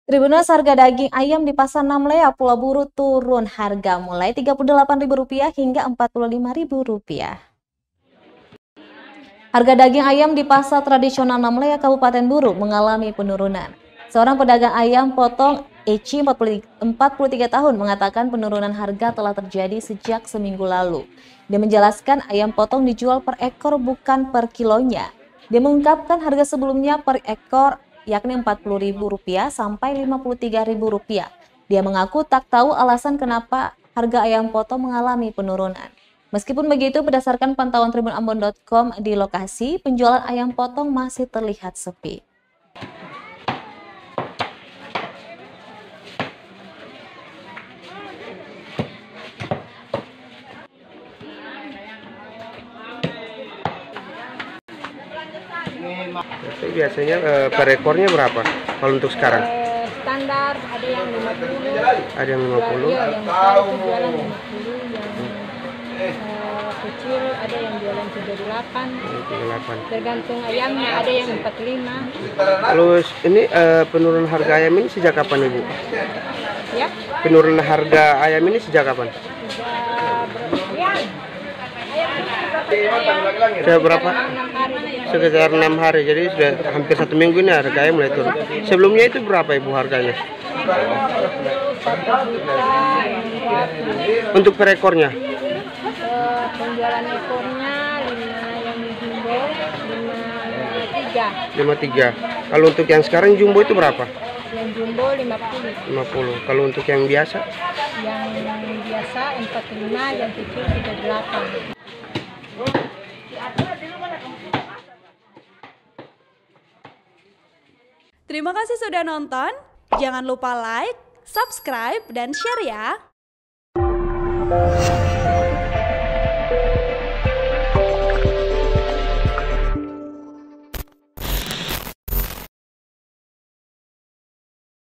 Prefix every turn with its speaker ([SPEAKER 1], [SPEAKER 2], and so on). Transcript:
[SPEAKER 1] Tribunnews, harga daging ayam di Pasar Namlea, Pulau Buru turun harga mulai Rp38.000 hingga Rp45.000. Harga daging ayam di Pasar Tradisional Namlea, Kabupaten Buru mengalami penurunan. Seorang pedagang ayam potong Eci 43 tahun mengatakan penurunan harga telah terjadi sejak seminggu lalu. Dia menjelaskan ayam potong dijual per ekor bukan per kilonya. Dia mengungkapkan harga sebelumnya per ekor yakni Rp40.000 sampai Rp53.000. Dia mengaku tak tahu alasan kenapa harga ayam potong mengalami penurunan. Meskipun begitu, berdasarkan pantauan tribunambon.com di lokasi, penjualan ayam potong masih terlihat sepi.
[SPEAKER 2] Biasanya per ekornya berapa kalau untuk sekarang?
[SPEAKER 3] Standar ada yang 50.
[SPEAKER 2] Ada yang 50?
[SPEAKER 3] Iya, yang besar itu jualan 50, yang kecil ada yang jualan 78.
[SPEAKER 2] 78.
[SPEAKER 3] Tergantung ayamnya, ada yang 45.
[SPEAKER 2] Terus ini penurunan harga ayam ini sejak kapan, Ibu?
[SPEAKER 3] Ya?
[SPEAKER 2] Penurunan harga ayam ini sejak kapan? Sudah berapa? Sekitar 6 hari. Jadi sudah hampir 1 minggu ini harga ayam mulai turun. Sebelumnya itu berapa, Ibu, harganya? Untuk per ekornya?
[SPEAKER 3] Penjualan ekornya 5 yang jumbo 53.
[SPEAKER 2] 53. Kalau untuk yang sekarang jumbo itu berapa?
[SPEAKER 3] Yang jumbo 50.
[SPEAKER 2] 50. Kalau untuk yang biasa?
[SPEAKER 3] Yang biasa 45, yang kecil 38.
[SPEAKER 4] Terima kasih sudah nonton. Jangan lupa like, subscribe, dan share ya.